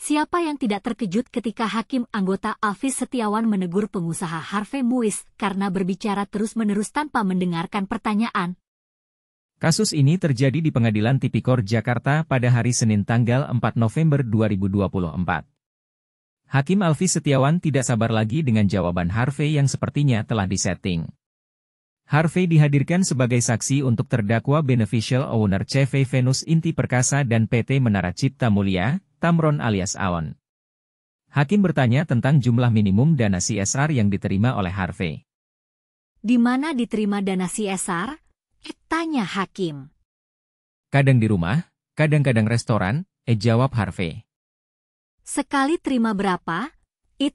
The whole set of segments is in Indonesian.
Siapa yang tidak terkejut ketika hakim anggota Alvis Setiawan menegur pengusaha Harvey Muiz karena berbicara terus-menerus tanpa mendengarkan pertanyaan? Kasus ini terjadi di Pengadilan Tipikor Jakarta pada hari Senin tanggal 4 November 2024. Hakim Alvis Setiawan tidak sabar lagi dengan jawaban Harvey yang sepertinya telah disetting. Harvey dihadirkan sebagai saksi untuk terdakwa beneficial owner CV Venus Inti Perkasa dan PT Menara Cipta Mulia, Tamron alias Aon. Hakim bertanya tentang jumlah minimum dana CSR yang diterima oleh Harvey. Di mana diterima dana CSR? Tanya hakim. Kadang di rumah, kadang-kadang restoran, jawab Harvey. Sekali terima berapa?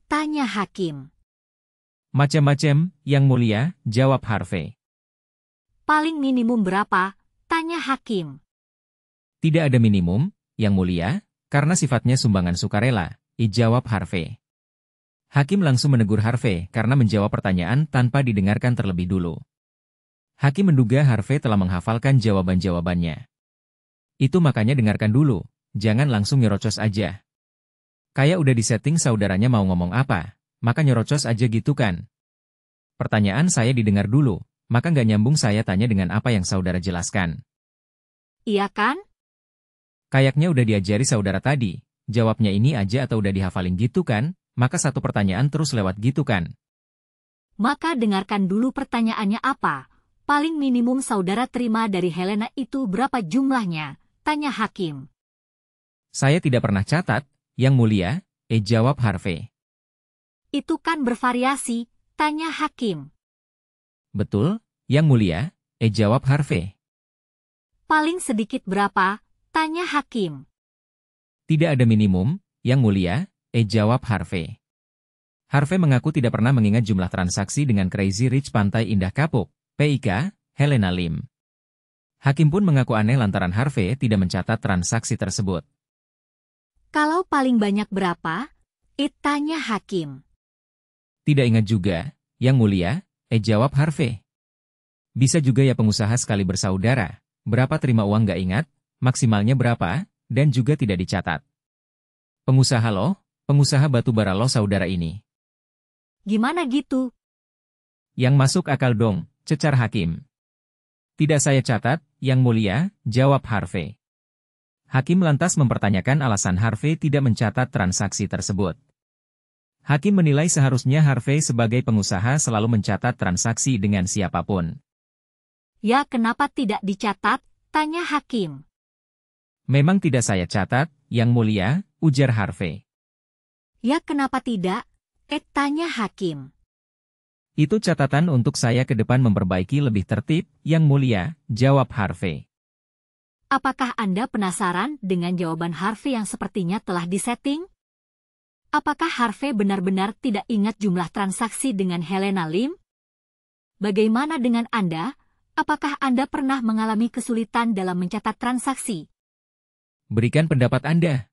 Tanya hakim. Macam-macam, Yang Mulia, jawab Harvey. Paling minimum berapa? Tanya hakim. Tidak ada minimum, Yang Mulia, karena sifatnya sumbangan sukarela, jawab Harvey. Hakim langsung menegur Harvey karena menjawab pertanyaan tanpa didengarkan terlebih dulu. Hakim menduga Harvey telah menghafalkan jawaban-jawabannya. Itu makanya dengarkan dulu, jangan langsung nyerocos aja. Kayak udah disetting saudaranya mau ngomong apa, maka nyerocos aja gitu kan. Pertanyaan saya didengar dulu, maka nggak nyambung saya tanya dengan apa yang saudara jelaskan. Iya kan? Kayaknya udah diajari saudara tadi, jawabnya ini aja atau udah dihafalin gitu kan, maka satu pertanyaan terus lewat gitu kan. Maka dengarkan dulu pertanyaannya apa. Paling minimum saudara terima dari Helena itu berapa jumlahnya? Tanya hakim. Saya tidak pernah catat, Yang Mulia, jawab Harvey. Itu kan bervariasi, tanya hakim. Betul, Yang Mulia, jawab Harvey. Paling sedikit berapa? Tanya hakim. Tidak ada minimum, Yang Mulia, jawab Harvey. Harvey mengaku tidak pernah mengingat jumlah transaksi dengan Crazy Rich Pantai Indah Kapuk, PIK, Helena Lim. Hakim pun mengaku aneh lantaran Harvey tidak mencatat transaksi tersebut. Kalau paling banyak berapa? Tanya hakim. Tidak ingat juga, Yang Mulia, jawab Harvey. Bisa juga ya pengusaha sekali bersaudara, berapa terima uang nggak ingat, maksimalnya berapa, dan juga tidak dicatat. Pengusaha loh, pengusaha batubara loh saudara ini. Gimana gitu? Yang masuk akal dong, cecar hakim. Tidak saya catat, Yang Mulia, jawab Harvey. Hakim lantas mempertanyakan alasan Harvey tidak mencatat transaksi tersebut. Hakim menilai seharusnya Harvey sebagai pengusaha selalu mencatat transaksi dengan siapapun. Ya kenapa tidak dicatat? Tanya hakim. Memang tidak saya catat, Yang Mulia, ujar Harvey. Ya kenapa tidak? Tanya hakim. Itu catatan untuk saya ke depan memperbaiki lebih tertib, Yang Mulia, jawab Harvey. Apakah Anda penasaran dengan jawaban Harvey yang sepertinya telah disetting? Apakah Harvey benar-benar tidak ingat jumlah transaksi dengan Helena Lim? Bagaimana dengan Anda? Apakah Anda pernah mengalami kesulitan dalam mencatat transaksi? Berikan pendapat Anda.